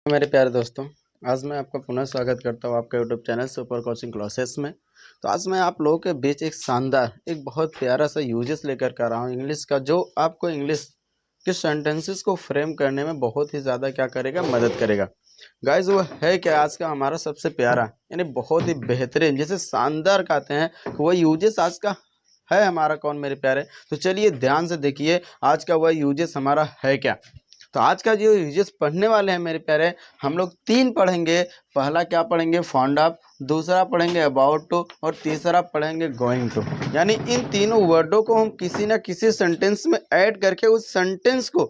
मेरे प्यारे दोस्तों, आज मैं आपका पुनः स्वागत करता हूँ आपके YouTube channel super coaching classes में। तो आज मैं आप लोगों के बीच एक शानदार, एक बहुत प्यारा सा यूजेस लेकर के आ रहा हूँ इंग्लिश का, जो आपको इंग्लिश के सेंटेंसेस को फ्रेम करने में बहुत ही ज़्यादा क्या करेगा, मदद करेगा। गाइज वो है क्या, आज का हमारा सबसे प्यारा यानी बहुत ही बेहतरीन, जिसे शानदार कहते हैं, वो यूजेस आज का है हमारा कौन मेरे प्यारे। तो चलिए ध्यान से देखिए आज का वह यूजेस हमारा है क्या। तो आज का जो यूजेस पढ़ने वाले हैं मेरे प्यारे, हम लोग 3 पढ़ेंगे। पहला क्या पढ़ेंगे, फाउंड ऑफ, दूसरा पढ़ेंगे अबाउट टू, और तीसरा पढ़ेंगे गोइंग टू। यानी इन तीनों वर्डों को हम किसी ना किसी सेंटेंस में ऐड करके उस सेंटेंस को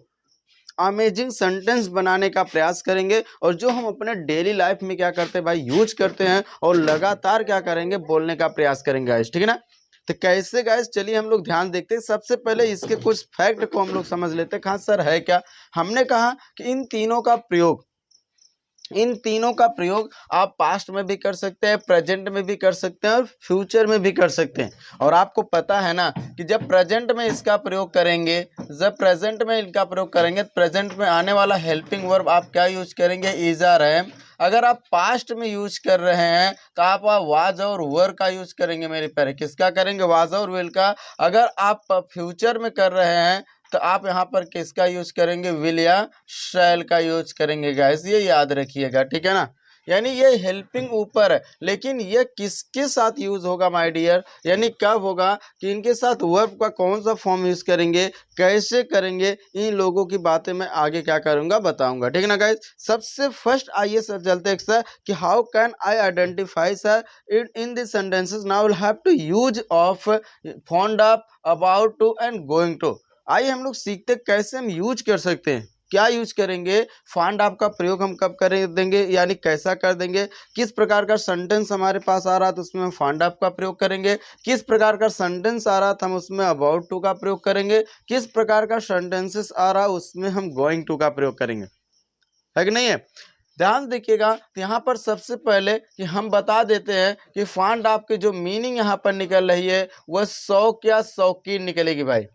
अमेजिंग सेंटेंस बनाने का प्रयास करेंगे, और जो हम अपने डेली लाइफ में क्या करते हैं भाई, यूज करते हैं, और लगातार क्या करेंगे, बोलने का प्रयास करेंगे गाइस, ठीक है ना। तो कैसे गाइस, चलिए हम लोग ध्यान देखते हैं। सबसे पहले इसके कुछ फैक्ट को हम लोग समझ लेते हैं। कहाँ सर है क्या, हमने कहा कि इन तीनों का प्रयोग आप पास्ट में भी कर सकते हैं, प्रेजेंट में भी कर सकते हैं, और फ्यूचर में भी कर सकते हैं। और आपको पता है ना कि जब प्रेजेंट में इसका प्रयोग करेंगे, प्रेजेंट में आने वाला हेल्पिंग वर्ब आप क्या यूज करेंगे, इज आर एम। अगर आप पास्ट में यूज कर रहे हैं तो आप वाज और वर का यूज करेंगे मेरे प्यारे। किसका करेंगे, वाज और विल का। अगर आप फ्यूचर में कर रहे हैं तो आप यहाँ पर किसका यूज करेंगे, विल या शैल का यूज करेंगे गाइस, ये याद रखिएगा, ठीक है ना। यानी ये हेल्पिंग ऊपर है, लेकिन ये किसके साथ यूज होगा माय डियर, यानी कब होगा, कि इनके साथ वर्ब का कौन सा फॉर्म यूज करेंगे, कैसे करेंगे, इन लोगों की बातें मैं आगे क्या करूंगा बताऊंगा, ठीक है ना गाइस। सबसे फर्स्ट आइए सर चलते हैं सर कि how can I identify sir in this sentences. Now will have to use of found of, about to and going to. आइए हम लोग सीखते कैसे हम यूज कर सकते हैं। क्या यूज करेंगे, फाइंड ऑफ का प्रयोग हम कब कर देंगे, यानी कैसा कर देंगे। किस प्रकार का सेंटेंस हमारे पास आ रहा था उसमें हम फाइंड ऑफ का प्रयोग करेंगे। किस प्रकार का सेंटेंस आ रहा था हम उसमें अबाउट टू का प्रयोग करेंगे। किस प्रकार का सेंटेंसेस आ रहा उसमें हम गोइंग टू का प्रयोग करेंगे, है कि नहीं है। ध्यान देखिएगा, यहाँ पर सबसे पहले कि हम बता देते हैं कि फाइंड ऑफ की जो मीनिंग यहाँ पर निकल रही है वह शौक या शौकीन निकलेगी भाई।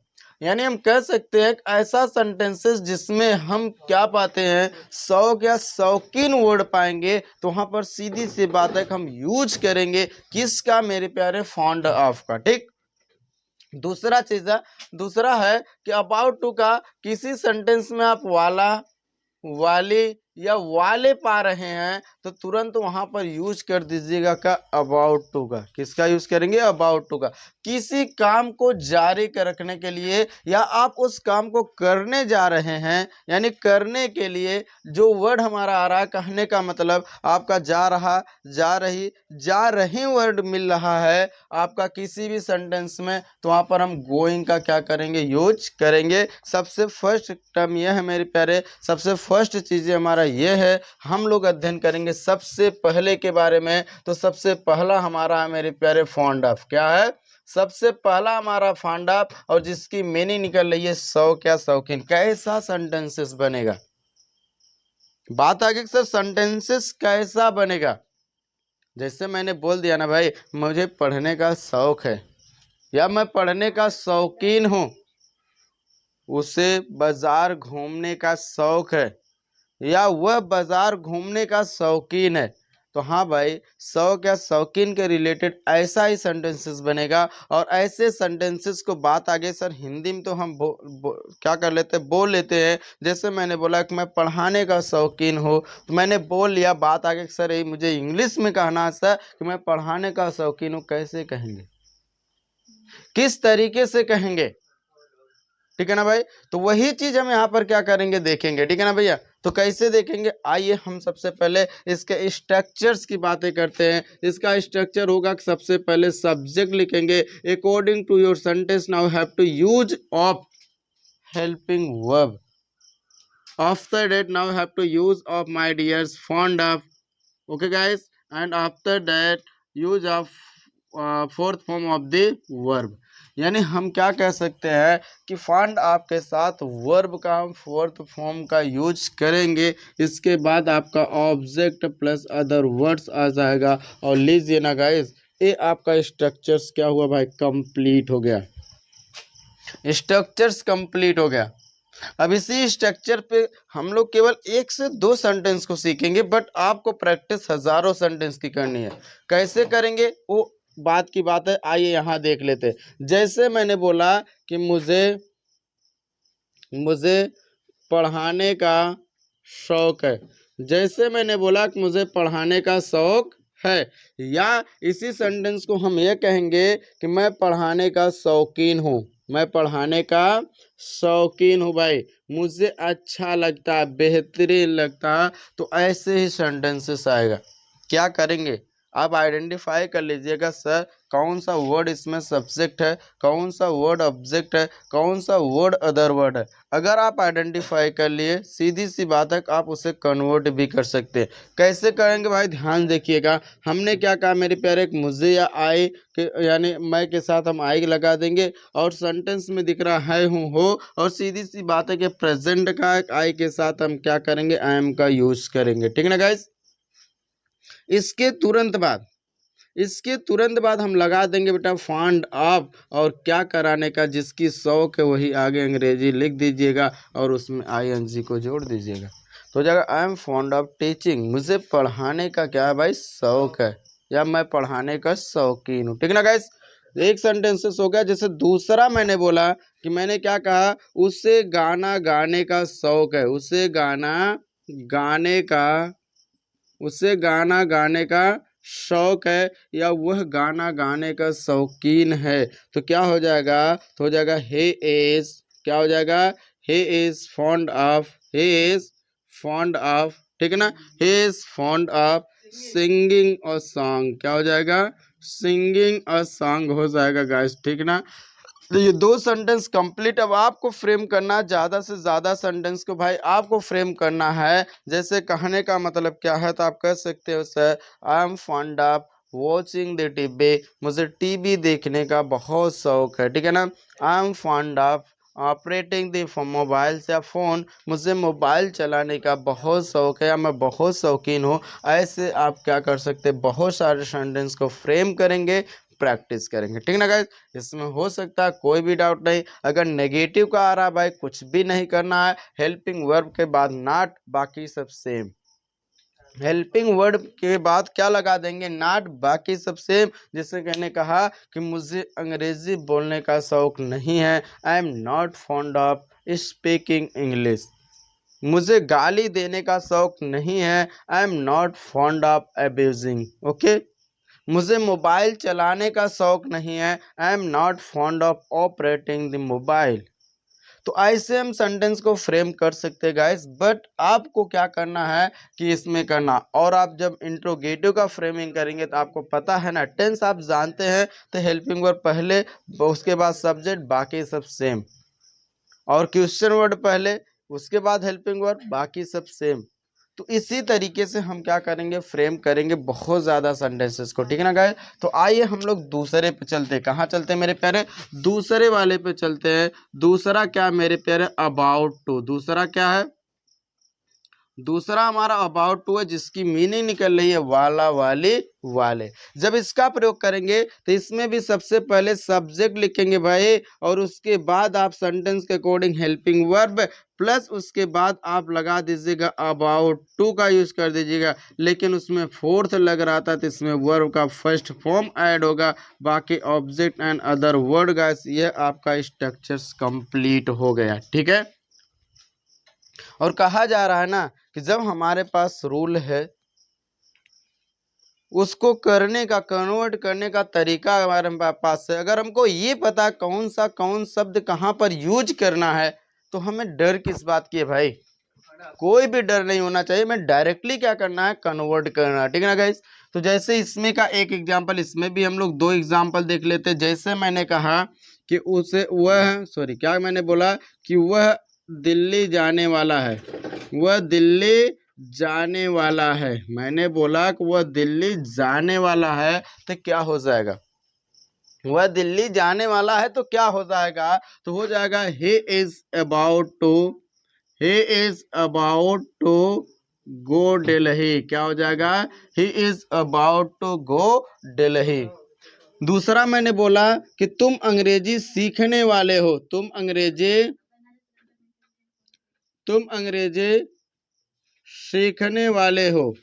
यानी हम कह सकते हैं ऐसा सेंटेंसेस जिसमें हम क्या पाते हैं, शौक या शौकीन वर्ड पाएंगे, तो वहां पर सीधी सी बात है कि हम यूज करेंगे किसका मेरे प्यारे, फाउंड ऑफ का, ठीक। दूसरा है कि अबाउट टू का, किसी सेंटेंस में आप वाला, वाले या वाले पा रहे हैं तो तुरंत वहां पर यूज कर दीजिएगा का अबाउट टू का। किसका यूज करेंगे, अबाउट टू का। किसी काम को जारी रखने के लिए या आप उस काम को करने जा रहे हैं, यानी करने के लिए जो वर्ड हमारा आ रहा है, कहने का मतलब आपका जा रहा, जा रही वर्ड मिल रहा है आपका किसी भी सेंटेंस में, तो वहां पर हम गोइंग का क्या करेंगे, यूज करेंगे। सबसे फर्स्ट टर्म यह है मेरे प्यारे, सबसे फर्स्ट चीज़ हमारा ये है। हम लोग अध्ययन करेंगे सबसे पहले के बारे में, तो सबसे पहला हमारा है मेरे प्यारे फाउंड ऑफ। क्या है, सबसे पहला हमारा फाउंड ऑफ, और जिसकी मीनिंग निकल रही है शौक या शौकीन। कैसा सेंटेंसेस बनेगा, बात आगे सर, सेंटेंसेस कैसा बनेगा। जैसे मैंने बोल दिया ना भाई, मुझे पढ़ने का शौक है या मैं पढ़ने का शौकीन हूँ, उसे बाजार घूमने का शौक है या वह बाजार घूमने का शौकीन है, तो हाँ भाई, शौक या शौकीन के रिलेटेड ऐसा ही सेंटेंसेस बनेगा। और ऐसे सेंटेंसेस को बात आगे सर हिंदी में तो हम क्या कर लेते हैं, बोल लेते हैं। जैसे मैंने बोला कि मैं पढ़ाने का शौकीन हूँ, तो मैंने बोल लिया। बात आगे सर ये मुझे इंग्लिश में कहना है सर कि मैं पढ़ाने का शौकीन हूँ, कैसे कहेंगे, किस तरीके से कहेंगे, ठीक है ना भाई। तो वही चीज हम यहाँ पर क्या करेंगे, देखेंगे, ठीक है ना भैया। तो कैसे देखेंगे, आइए हम सबसे पहले इसके स्ट्रक्चर्स की बातें करते हैं। इसका स्ट्रक्चर होगा कि सबसे पहले सब्जेक्ट लिखेंगे according to your sentence. Now have to use of helping verb. After that now have to use of my dears found of, okay guys, and after that use of fourth form of the verb. यानी हम क्या कह सकते हैं कि found आपके साथ verb का हम फोर्थ फॉर्म का यूज करेंगे। इसके बाद आपका ऑब्जेक्ट प्लस अदर वर्ड्स आ जाएगा। और लीजिए ना गाइस, ये आपका स्ट्रक्चर्स क्या हुआ भाई, कंप्लीट हो गया, स्ट्रक्चर्स कंप्लीट हो गया। अब इसी स्ट्रक्चर पे हम लोग केवल 1 से 2 सेंटेंस को सीखेंगे, बट आपको प्रैक्टिस हजारों सेंटेंस की करनी है। कैसे करेंगे वो बात की बात है, आइए यहाँ देख लेते हैं। जैसे मैंने बोला कि मुझे मुझे पढ़ाने का शौक है। जैसे मैंने बोला कि मुझे पढ़ाने का शौक है, या इसी सेंटेंस को हम ये कहेंगे कि मैं पढ़ाने का शौकीन हूँ। मैं पढ़ाने का शौकीन हूँ भाई, मुझे अच्छा लगता है, बेहतरीन लगता है। तो ऐसे ही सेंटेंसेस आएगा। क्या करेंगे, आप आइडेंटिफाई कर लीजिएगा सर कौन सा वर्ड इसमें सब्जेक्ट है, कौन सा वर्ड ऑब्जेक्ट है, कौन सा वर्ड अदर वर्ड है। अगर आप आइडेंटिफाई कर लिए, सीधी सी बात है, आप उसे कन्वर्ट भी कर सकते हैं। कैसे करेंगे भाई, ध्यान देखिएगा। हमने क्या कहा मेरे प्यारे, एक मुझे या आई के यानी मैं के साथ हम आई लगा देंगे, और सेंटेंस में दिख रहा है हूँ हो, और सीधी सी बात है कि प्रेजेंट का आई के साथ हम क्या करेंगे, आई एम का यूज करेंगे। ठीक है ना गाइस। इसके तुरंत बाद हम लगा देंगे बेटा फॉन्ड ऑफ, और क्या कराने का, जिसकी शौक है वही आगे अंग्रेजी लिख दीजिएगा और उसमें आईएनजी को जोड़ दीजिएगा। तो हो जाएगा I am fond of teaching, मुझे पढ़ाने का क्या है भाई, शौक है, या मैं पढ़ाने का शौकीन हूँ। ठीक है ना गाइस। एक सेंटेंसेस हो गया। जैसे दूसरा मैंने बोला कि मैंने क्या कहा, उसे गाना गाने का शौक है, गाने का उसे गाना गाने का शौक है, या वह गाना गाने का शौकीन है। तो क्या हो जाएगा, तो हो जाएगा he इज, क्या हो जाएगा, he इज फॉन्ड ऑफ, ठीक है ना, he is fond of singing a song, क्या हो जाएगा, सिंगिंग अ सॉन्ग हो जाएगा गाइस। ठीक है ना। तो ये 2 सेंटेंस कंप्लीट। अब आपको फ्रेम करना है ज़्यादा से ज़्यादा सेंटेंस को भाई, आपको फ्रेम करना है। जैसे कहने का मतलब क्या है, तो आप कह सकते हो sir I am fond of watching the TV, मुझे टीवी देखने का बहुत शौक है। ठीक है ना। I am fond of operating the mobile या फ़ोन, मुझे मोबाइल चलाने का बहुत शौक है, या मैं बहुत शौकीन हूँ। ऐसे आप क्या कर सकते हैं, बहुत सारे सेंटेंस को फ्रेम करेंगे, प्रैक्टिस करेंगे। ठीक है ना गाइस। इसमें हो सकता है कोई भी डाउट नहीं। अगर नेगेटिव का आ रहा है भाई, कुछ भी नहीं करना है, हेल्पिंग वर्ब के बाद नॉट, बाकी सब सेम। हेल्पिंग वर्ड के बाद क्या लगा देंगे, नॉट, बाकी सब सेम। जैसे कहने कहा कि मुझे अंग्रेजी बोलने का शौक नहीं है, I am not fond of speaking English. मुझे गाली देने का शौक नहीं है, I am not fond of abusing. Okay. मुझे मोबाइल चलाने का शौक नहीं है, I am not fond of operating the mobile. तो ऐसे हम सेंटेंस को फ्रेम कर सकते हैं गाइस, बट आपको क्या करना है कि इसमें करना, और आप जब इंट्रोगेटिव का फ्रेमिंग करेंगे तो आपको पता है ना, टेंस आप जानते हैं, तो हेल्पिंग वर्ब पहले, उसके बाद सब्जेक्ट, बाकी सब सेम, और क्वेश्चन वर्ड पहले, उसके बाद हेल्पिंग वर्ब, बाकी सब सेम। तो इसी तरीके से हम क्या करेंगे, फ्रेम करेंगे बहुत ज़्यादा सेंटेंसेस को। ठीक है ना गाइस। तो आइए हम लोग दूसरे पे चलते हैं। कहाँ चलते हैं मेरे प्यारे, दूसरे वाले पे चलते हैं। दूसरा क्या मेरे प्यारे, अबाउट टू। दूसरा क्या है, दूसरा हमारा अबाउट टू है, जिसकी मीनिंग निकल रही है वाला, वाले, वाले। जब इसका प्रयोग करेंगे तो इसमें भी सबसे पहले सब्जेक्ट लिखेंगे भाई, और उसके बाद आप सेंटेंस के अकॉर्डिंग हेल्पिंग वर्ब, प्लस उसके बाद आप लगा दीजिएगा अबाउट टू का यूज कर दीजिएगा। लेकिन उसमें फोर्थ लग रहा था, तो इसमें वर्ब का फर्स्ट फॉर्म ऐड होगा, बाकी object and other word guys. ये आपका स्ट्रक्चर कंप्लीट हो गया। ठीक है। और कहा जा रहा है ना कि जब हमारे पास रूल है, उसको करने का, कन्वर्ट करने का तरीका हमारे पास है। अगर हमको ये पता कौन शब्द कहाँ पर यूज करना है, तो हमें डर किस बात की है भाई, कोई भी डर नहीं होना चाहिए। मैं डायरेक्टली क्या करना है, कन्वर्ट करना है। ठीक है ना गाइस। तो जैसे इसमें का एक एग्जांपल, इसमें भी हम लोग 2 एग्जांपल देख लेते हैं। जैसे मैंने कहा कि उसे वह, सॉरी क्या मैंने बोला, कि वह दिल्ली जाने वाला है, वह दिल्ली जाने वाला है। मैंने बोला कि वह दिल्ली जाने वाला है, तो क्या हो जाएगा, वह दिल्ली जाने वाला है, तो क्या हो जाएगा, तो हो जाएगा he is about to, he is about to go Delhi. क्या हो जाएगा, he is about to go Delhi. दूसरा मैंने बोला कि तुम अंग्रेजी सीखने वाले हो, तुम अंग्रेजी तुम अंग्रेजी सीखने वाले हो,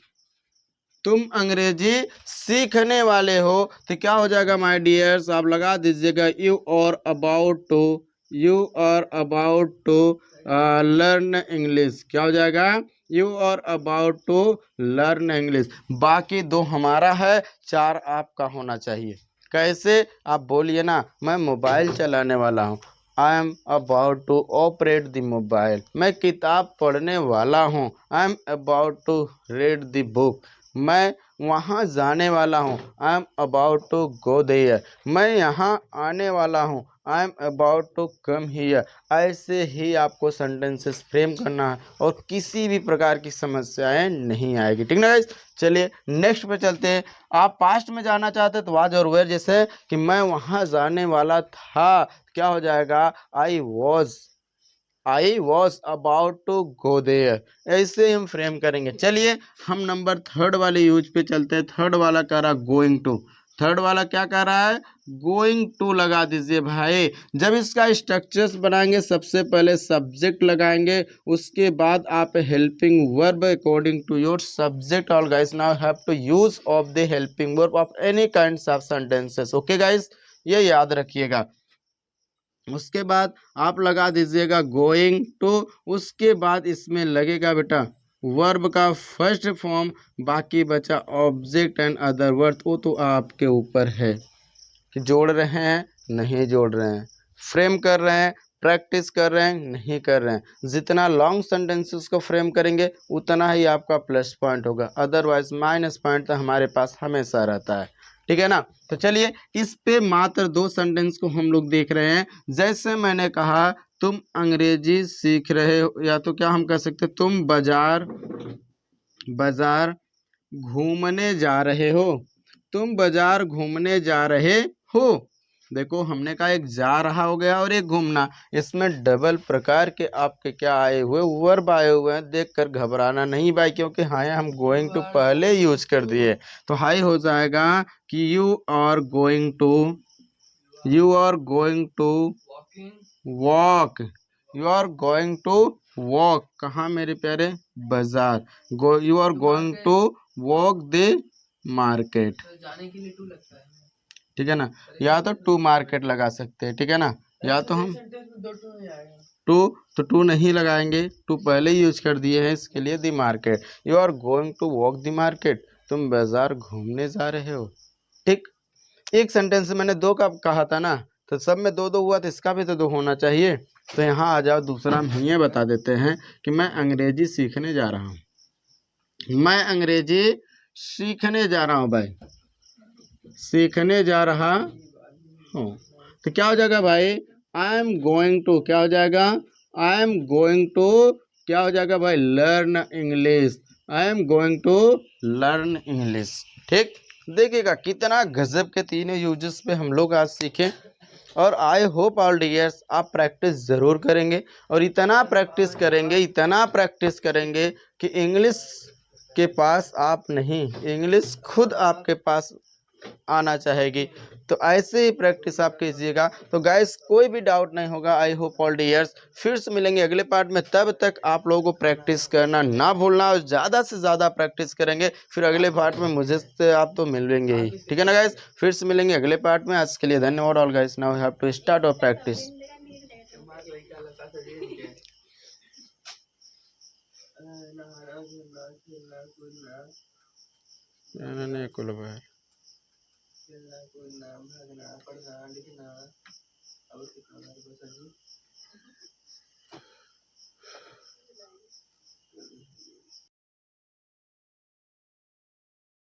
तुम अंग्रेजी सीखने वाले हो, तो क्या हो जाएगा माय डियर्स, आप लगा दीजिएगा you are about to, you are about to learn English. क्या हो जाएगा, you are about to learn English. बाकी दो हमारा है, चार आपका होना चाहिए। कैसे, आप बोलिए ना, मैं मोबाइल चलाने वाला हूँ, I am about to operate the mobile. मैं किताब पढ़ने वाला हूँ, I am about to read the book. मैं वहाँ जाने वाला हूँ, I am about to go there. मैं यहाँ आने वाला हूँ, I am about to come here. ऐसे ही आपको सेंटेंसेस फ्रेम करना है और किसी भी प्रकार की समस्याएं नहीं आएगी, ठीक ना गाइस। चलिए नेक्स्ट पे चलते हैं। आप पास्ट में जाना चाहते हैं तो वाज और वेयर, जैसे कि मैं वहाँ जाने वाला था, क्या हो जाएगा, I was about to go there. ऐसे हम फ्रेम करेंगे। चलिए हम नंबर थर्ड वाले यूज पे चलते हैं। थर्ड वाला कह रहा गोइंग टू, थर्ड वाला क्या कह रहा है, गोइंग टू लगा दीजिए भाई। जब इसका स्ट्रक्चर्स बनाएंगे, सबसे पहले सब्जेक्ट लगाएंगे, उसके बाद आप helping verb according to your subject. All guys now have to use of the helping verb of any kinds of sentences. Okay guys, ये याद रखिएगा। उसके बाद आप लगा दीजिएगा गोइंग टू, उसके बाद इसमें लगेगा बेटा वर्ब का फर्स्ट फॉर्म, बाकी बचा ऑब्जेक्ट एंड अदर वर्ड। वो तो आपके ऊपर है कि जोड़ रहे हैं नहीं जोड़ रहे हैं, फ्रेम कर रहे हैं, प्रैक्टिस कर रहे हैं नहीं कर रहे हैं। जितना लॉन्ग सेंटेंसेस को फ्रेम करेंगे उतना ही आपका प्लस पॉइंट होगा, अदरवाइज माइनस पॉइंट तो हमारे पास हमेशा रहता है, ठीक है ना। तो चलिए इस पे मात्र दो सेंटेंस को हम लोग देख रहे हैं। जैसे मैंने कहा तुम अंग्रेजी सीख रहे हो, या तो क्या हम कह सकते तुम बाजार बाजार घूमने जा रहे हो, तुम बाजार घूमने जा रहे हो। देखो हमने कहा एक जा रहा हो गया और एक घूमना, इसमें डबल प्रकार के आपके क्या आए हुए, वर्ब आए हुए हैं। देखकर घबराना नहीं भाई, क्योंकि हाई हम गोइंग टू पहले यूज कर दिए, तो हाई हो जाएगा कि you are going to, you are going to walk, you are going to walk. कहाँ मेरे प्यारे, बाजार। You are going to walk the market, जाने के लिए टू लगता है, ठीक है ना, या तो टू मार्केट लगा सकते हैं, ठीक है ना, या तो हम टू, तो टू नहीं लगाएंगे, टू पहले ही यूज कर दिए हैं, इसके लिए the market. You are going to walk the market, तुम बाजार घूमने जा रहे हो, ठीक। एक सेंटेंस मैंने दो का कहा था ना, तो सब में दो दो हुआ, तो इसका भी तो दो होना चाहिए। तो यहाँ आ जाओ, दूसरा हम ये बता देते हैं कि मैं अंग्रेजी सीखने जा रहा हूँ, मैं अंग्रेजी सीखने जा रहा हूँ भाई, सीखने जा रहा हूँ। तो क्या हो जाएगा भाई, आई एम गोइंग टू, क्या हो जाएगा, आई एम गोइंग टू, क्या हो जाएगा भाई, learn English, I am going to learn English, ठीक। देखिएगा कितना गजब के तीनों यूजेस पे हम लोग आज सीखे। और आई होप ऑल डियर्स आप प्रैक्टिस ज़रूर करेंगे, और इतना प्रैक्टिस करेंगे, इतना प्रैक्टिस करेंगे कि इंग्लिश के पास आप नहीं, इंग्लिश खुद आपके पास आना चाहेगी। तो ऐसे ही प्रैक्टिस आप कीजिएगा। तो गाइस कोई भी डाउट नहीं होगा। आई होप ऑल डियर्स फिर से मिलेंगे अगले पार्ट में, तब तक आप लोगों को प्रैक्टिस करना ना भूलना, और ज़्यादा से ज़्यादा प्रैक्टिस करेंगे, फिर अगले पार्ट में मुझे से आप तो मिलेंगे ही, ठीक है ना गाइस। फिर से मिलेंगे अगले पार्ट में, आज के लिए धन्यवाद all guys. Now have to start और प्रैक्टिस। खेलना, कूदना, भागना, पढ़ना, लिखना, और कितना